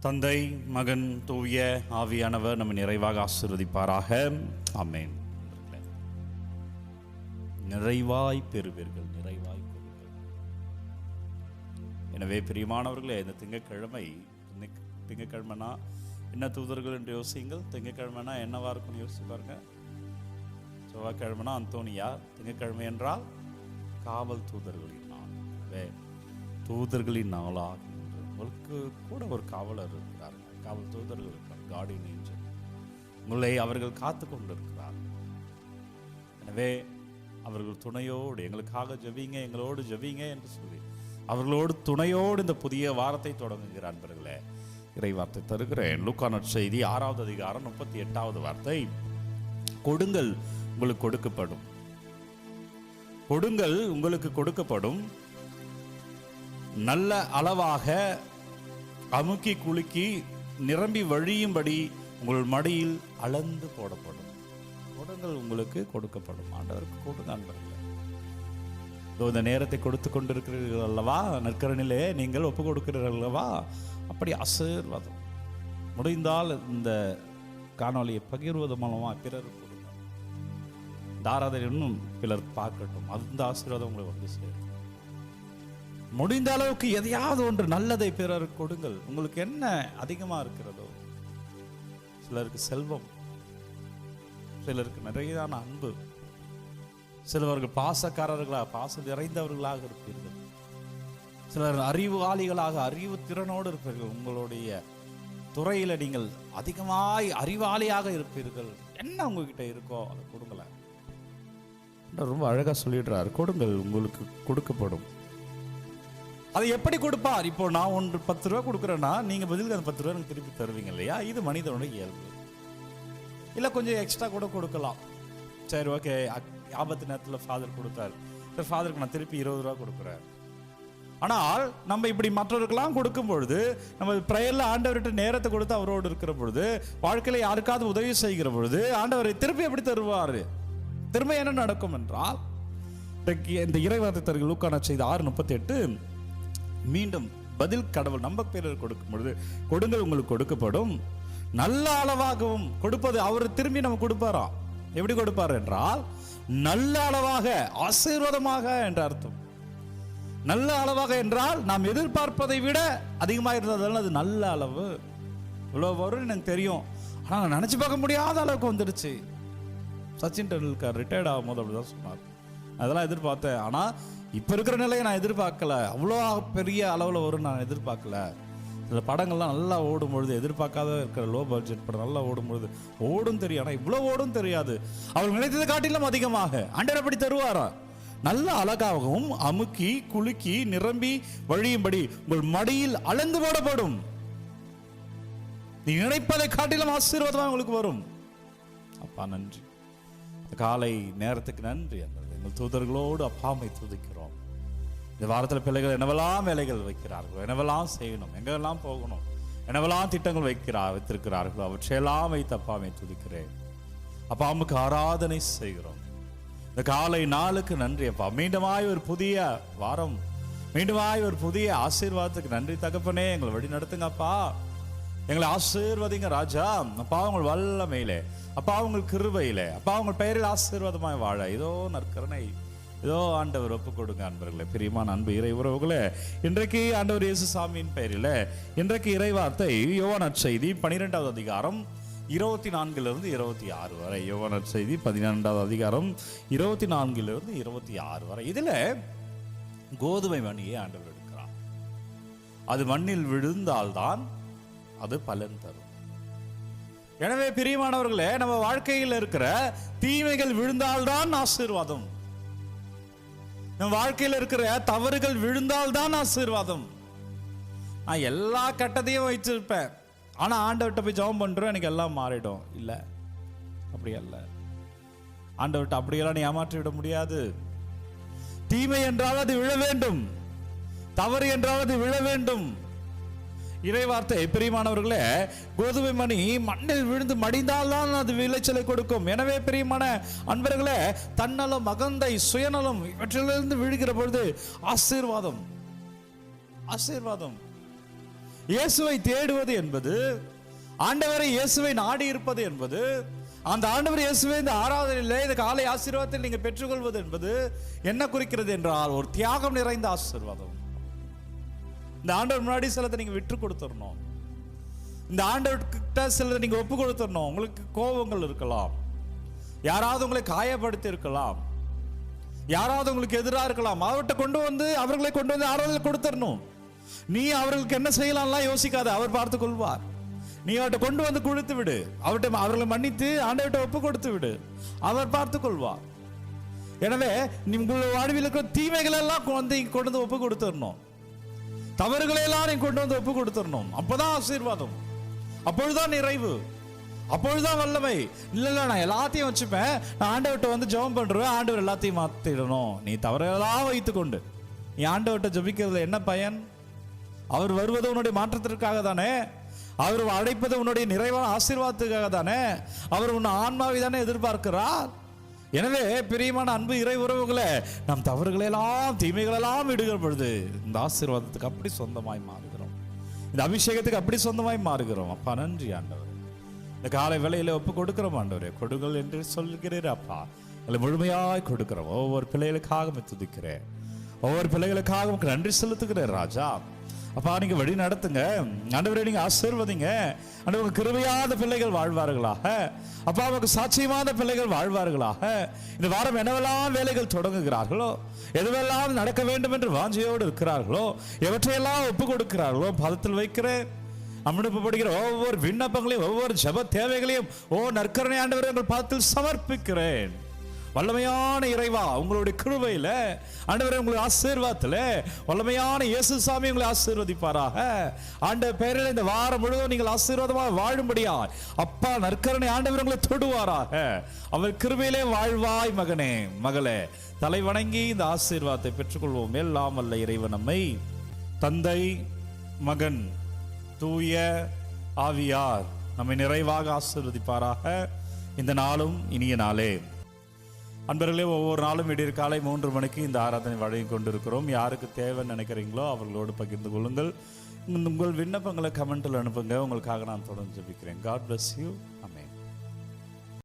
தந்தை, மகன், தூய ஆவியானவர் நம்ம நிறைவாக ஆசீர்வதிப்பாராக. ஆமென். நிறைவாய் பெறுவீர்கள், நிறைவாய் கொடுங்கள். எனவே பிரியமானவர்களே, இந்த திங்கட்கிழமைனா என்ன தூதர்கள் என்று யோசியுங்கள். திங்கட்கிழமைனா என்னவா இருக்குன்னு யோசிச்சு பாருங்க. செவ்வாய்க்கிழமைனா அந்தோனியா, திங்கட்கிழமை என்றால் காவல் தூதர்களின் நாள். எனவே தூதர்களின் நாளாக உங்களுக்கு கூட ஒரு காவலர் இருக்கிறார்கள், காவல் தூதர்கள் இருக்கிறார், கார்டியன் ஏஞ்சல். உங்களை அவர்கள் காத்து கொண்டிருக்கிறார்கள். எனவே அவர்கள் துணையோடு எங்களுக்காக ஜெபிங்க, எங்களோடு ஜெபிங்க என்று சொல்லி அவர்களோடு துணையோடு இந்த புதிய வாரத்தை தொடங்குகிற அன்பர்களே, இறை வார்த்தை தருகிறேன். லூக்கா நற்செய்தி 6வது அதிகாரம் 38வது வார்த்தை. கொடுங்கள் உங்களுக்கு கொடுக்கப்படும், கொடுங்கள் உங்களுக்கு கொடுக்கப்படும், நல்ல அளவாக அமுக்கி குலுக்கி நிரம்பி வழியும்படி உங்கள் மடியில் அளந்து போடப்படும். கொடுங்கள் உங்களுக்கு கொடுக்கப்படும். ஆண்டவருக்கு கொடுங்க அன்பர்களே. இந்த நேரத்தை கொடுத்து கொண்டிருக்கிறீர்கள் அல்லவா, நற்கரனிலே நீங்கள் ஒப்பு கொடுக்கிறீர்கள் அல்லவா, அப்படி ஆசீர்வாதம் முடிந்தால் இந்த காணொலியை பகிர்வது மூலமாக பிறர் கொடுங்க. தாராதர் இன்னும் பிறர் பார்க்கட்டும், அந்த ஆசீர்வாதம் உங்களை வந்து சேரும். முடிந்த அளவுக்கு எதையாவது ஒன்று நல்லதை பிறருக்கு கொடுங்கள். உங்களுக்கு என்ன அதிகமா இருக்கிறதோ, சிலருக்கு செல்வம், சிலருக்கு நிறையான அன்பு, சிலவர்கள் பாசக்காரர்களாக பாசம் நிறைந்தவர்களாக இருப்பீர்கள், சிலர் அறிவாளிகளாக அறிவு திறனோடு இருப்பீர்கள், உங்களுடைய துறையில நீங்கள் அதிகமாய் அறிவாளியாக இருப்பீர்கள். என்ன உங்ககிட்ட இருக்கோ அதை கொடுங்களேன். ரொம்ப அழகா சொல்லிடுறார், கொடுங்கள் உங்களுக்கு கொடுக்கப்படும். அதை எப்படி கொடுப்பார்? இப்போ நான் 10 ரூபா கொடுக்குறேன்னா நீங்க பதிலுக்கு அந்த 10 ரூபா எனக்கு திருப்பி தருவீங்க இல்லையா? இது மனிதனுடைய இயல்பு. இல்லை கொஞ்சம் எக்ஸ்ட்ரா கூட கொடுக்கலாம். சரி, ஓகே, ஆபத்து நேரத்தில் ஃபாதர் கொடுத்தார், சரி ஃபாதருக்கு நான் திருப்பி 20 ரூபா கொடுக்குறேன். ஆனால் நம்ம இப்படி மற்றவர்களுக்கெல்லாம் கொடுக்கும் பொழுது, நம்ம ப்ரேயரில் ஆண்டவர்கிட்ட நேரத்தை கொடுத்து அவரோடு இருக்கிற பொழுது, வாழ்க்கையில் யாருக்காவது உதவி செய்கிற பொழுது ஆண்டவரை திருப்பி எப்படி தருவார்? திரும்ப என்ன நடக்கும் என்றால், இந்த இறைவார்த்தை தருகிற லூக்கா நற்செய்தி 6:38 மீண்டும் பதில் கடவுள் நம்ப பேரர் கொடுக்கும் பொழுது, கொடுங்கள் உங்களுக்கு கொடுக்கப்படும், நல்ல அளவாகவும் கொடுப்பது அவர் திரும்பி நம்ம கொடுப்பாராம். எப்படி கொடுப்பார் என்றால், நல்ல அளவாக, ஆசீர்வாதமாக என்ற அர்த்தம். நல்ல அளவாக என்றால் நாம் எதிர்பார்ப்பதை விட அதிகமாக இருந்ததால் அது நல்ல அளவு. இவ்வளோ வரும் எனக்கு தெரியும், ஆனால் நான் நினச்சி பார்க்க முடியாத அளவுக்கு வந்துடுச்சு. சச்சின் டெண்டுல்கர் ரிட்டையர்ட் ஆகும் போது அப்படிதான் சொன்னார். அதெல்லாம் எதிர்பார்த்தேன், ஆனால் இப்போ இருக்கிற நிலையை நான் எதிர்பார்க்கல, அவ்வளோ பெரிய அளவில் வரும் நான் எதிர்பார்க்கல. சில படங்கள்லாம் நல்லா ஓடும் பொழுது, எதிர்பார்க்காத இருக்கிற லோ பட்ஜெட் படம் நல்லா ஓடும் பொழுது ஓடும் தெரியும், ஆனால் இவ்வளோ ஓடும் தெரியாது. அவர் நினைத்ததை காட்டிலும் அதிகமாக ஆண்டவர் அப்படி தருவாரா? நல்ல அழகாகவும் அமுக்கி குலுக்கி நிரம்பி வழியும்படி உங்கள் மடியில் அளந்து போடப்படும். நீ நினைப்பதை காட்டிலும் ஆசீர்வாதமாக உங்களுக்கு வரும். அப்பா நன்றி, காலை நேரத்துக்கு நன்றி. எங்கள் தூதர்களோடு அப்பாமை துதிக்கிறோம். இந்த வாரத்தில் பிள்ளைகள் என்னவெல்லாம் வேலைகள் வைக்கிறார்களோ, என்னவெல்லாம் செய்யணும், எங்கெல்லாம் போகணும், என்னவெல்லாம் திட்டங்கள் வைத்திருக்கிறார்களோ, அவற்றையெல்லாம் வைத்து அப்பாமை துதிக்கிறேன். அப்பாவுக்கு ஆராதனை செய்கிறோம். இந்த காலை நாளுக்கு நன்றி அப்பா. மீண்டுமாய் ஒரு புதிய வாரம், மீண்டுமாய் ஒரு புதிய ஆசீர்வாதத்துக்கு நன்றி தகப்பனே. எங்களை வழி நடத்துங்க அப்பா, எங்களை ஆசீர்வதிங்க ராஜா. அப்பா உங்கள் வல்லமையிலே, அப்பா உங்கள் கிருபையிலே, அப்பா உங்கள் பெயரில் ஆசீர்வாதமாய் வாழ இதோ நற்கருணை, இதோ ஆண்டவர் ஒப்பு கொடுங்க. அன்பர்களே, பிரியமான அன்பு இறை உறவுகளே, இன்றைக்கு ஆண்டவர் இயேசு சாமியின் பெயரில் இன்றைக்கு இறைவார்த்தை யோவான் நற்செய்தி 12வது அதிகாரம் 24 - 26 வரை. யோவான் நற்செய்தி 12வது அதிகாரம் 24 - 26 வரை. இதுல கோதுமை மணியை ஆண்டவர் எடுக்கிறார். அது மண்ணில் விழுந்தால்தான் அது பலன் தரும். எனவே பிரியமானவர்களே, நம்ம வாழ்க்கையில் இருக்கிற தீமைகள் விழுந்தால்தான் ஆசீர்வாதம். நம்ம வாழ்க்கையில் இருக்கிற தவறுகள் விழுந்தால்தான் ஆசீர்வாதம். நான் எல்லா கட்டத்தையும் வச்சிருப்பேன், ஆனா ஆண்டவர்கிட்ட போய் ஜெபம் பண்றோம், எனக்கு எல்லாம் மாறிடும். இல்லை, அப்படி அல்ல. ஆண்டவர்கிட்ட அப்படியெல்லாம் நீ ஏமாற்றி விட முடியாது. தீமை என்றால் அது விழ வேண்டும், தவறு என்றால் அது விழ வேண்டும். இறைவார்த்தை பிரியமானவர்களே, கோதுமை மணி மண்ணில் விழுந்து மடிந்தால்தான் அது விளைச்சலை கொடுக்கும். எனவே பிரியமான அன்பர்களே, தன்னலம், அகந்தை, சுயநலம் இவற்றிலிருந்து விழுகிற பொழுது ஆசீர்வாதம், ஆசீர்வாதம். இயேசுவை தேடுவது என்பது, ஆண்டவரை இயேசுவை நாடி இருப்பது என்பது, அந்த ஆண்டவர் இயேசுவை இந்த ஆராதனையிலே இந்த காலை ஆசீர்வாதத்தில் நீங்க பெற்றுக்கொள்வது என்பது என்ன குறிக்கிறது என்றால் ஒரு தியாகம் நிறைந்த ஆசீர்வாதம். இந்த ஆண்டவர் முன்னாடி சிலதை நீங்க விட்டு கொடுத்துடணும். இந்த ஆண்டவர்கிட்ட சிலதை நீங்க ஒப்பு கொடுத்துடணும். உங்களுக்கு கோபங்கள் இருக்கலாம், யாராவது உங்களை காயப்படுத்தி இருக்கலாம், யாராவது உங்களுக்கு எதிராக இருக்கலாம். அவர்கிட்ட கொண்டு வந்து அவர்களை கொண்டு வந்து ஆராதனை கொடுத்துடணும். நீ அவர்களுக்கு என்ன செய்யலாம்லாம் யோசிக்காத, அவர் பார்த்து கொள்வார். நீ அவர்கிட்ட கொண்டு வந்து கொடுத்து விடு, அவர்கிட்ட அவர்களை மன்னித்து ஆண்டவர்கிட்ட ஒப்பு கொடுத்து விடு, அவர் பார்த்து கொள்வார். எனவே உங்கள் வாழ்வில் இருக்கிற தீமைகள் எல்லாம் கொண்டு வந்து ஒப்பு கொடுத்துடணும். தவறுகளை எல்லாம் நீ கொண்டு வந்து ஒப்பு கொடுத்துடணும். அப்பதான் ஆசீர்வாதம், அப்பொழுதுதான் நிறைவு, அப்பொழுதுதான் வல்லமை. இல்ல நான் எல்லாத்தையும் வச்சுப்பேன், நான் ஆண்டவர்கிட்ட வந்து ஜெபம் பண்றேன், ஆண்டவர் எல்லாத்தையும் மாத்திடணும். நீ தவறுகளெல்லாம் வைத்துக்கொண்டு நீ ஆண்டவர்கிட்ட ஜெபிக்கிறதுல என்ன பயன்? அவர் வருவது உன்னுடைய மாற்றத்திற்காக தானே, அவர் அழைப்பது உன்னுடைய நிறைவான ஆசீர்வாதத்துக்காக தானே, அவர் உன்னை ஆன்மாவை தானே எதிர்பார்க்கிறார். எனவே பிரியமான அன்பு இறை உறவுகளை, நம் தவறுகளெல்லாம் தீமைகளெல்லாம் விடுகிற பொழுது இந்த ஆசீர்வாதத்துக்கு அப்படி சொந்தமாய் மாறுகிறோம், இந்த அபிஷேகத்துக்கு அப்படி சொந்தமாய் மாறுகிறோம். அப்பா நன்றி ஆண்டவர். இந்த காலை வேளையில ஒப்பு கொடுக்கிறோம் ஆண்டவரே, கொடுங்கள் என்று சொல்கிறீர் அப்பா. அதை முழுமையாய் கொடுக்கிறோம். ஒவ்வொரு பிள்ளைகளுக்காக துதிக்கிறேன், ஒவ்வொரு பிள்ளைகளுக்காக நன்றி செலுத்துகிறேன் ராஜா. அப்பா நீங்க வழி நடத்துங்க ஆண்டவரே, நீங்க ஆசீர்வதிங்க ஆண்டவரே. கிருபையான பிள்ளைகள் வாழ்வார்களாக அப்பா, அவருக்கு சாட்சியமான பிள்ளைகள் வாழ்வார்களாக. இந்த வாரம் என்னவெல்லாம் வேலைகள் தொடங்குகிறார்களோ, எதுவெல்லாம் நடக்க வேண்டும் என்று வாஞ்சையோடு இருக்கிறார்களோ, எவற்றையெல்லாம் ஒப்பு கொடுக்கிறார்களோ பாதத்தில் வைக்கிறேன். அனுப்பப்படுகிற ஒவ்வொரு விண்ணப்பங்களையும் ஒவ்வொரு ஜெப தேவைகளையும் நற்கருணை ஆண்டவரே உங்கள் பாதத்தில் சமர்ப்பிக்கிறேன். வல்லமையான இறைவா, உங்களுடைய கிருபையில ஆண்டவரே, உங்களுடைய ஆசீர்வாதத்துல வல்லமையான இயேசு சாமி உங்களை ஆசீர்வதிப்பாராக. ஆண்டவர் பெயரில் இந்த வாரம் முழுவதும் நீங்கள் ஆசீர்வாதமாக வாழும்படியா அப்பா நற்கருணை ஆண்டவர் உங்களை தொடுவாராக. அவர் கிருபையிலே வாழ்வாய் மகனே மகளே. தலை வணங்கி இந்த ஆசீர்வாதத்தை பெற்றுக்கொள்வோம். எல்லாம் வல்ல இறைவன் நம்மை தந்தை, மகன், தூய ஆவியார் நம்மை நிறைவாக ஆசீர்வதிப்பாராக. இந்த நாளும் இனிய நாளே. அன்பர்களே, ஒவ்வொரு நாளும் விடியற் காலை 3 மணிக்கு இந்த ஆராதனை வழங்கி கொண்டிருக்கிறோம். யாருக்கு தேவைன்னு நினைக்கிறீங்களோ அவர்களோடு பகிர்ந்து கொள்ளுங்கள். உங்கள் விண்ணப்பங்களை கமெண்ட்டில் அனுப்புங்க. உங்களுக்காக நான் தொடர்ந்து ஜெபிக்கிறேன். God bless you.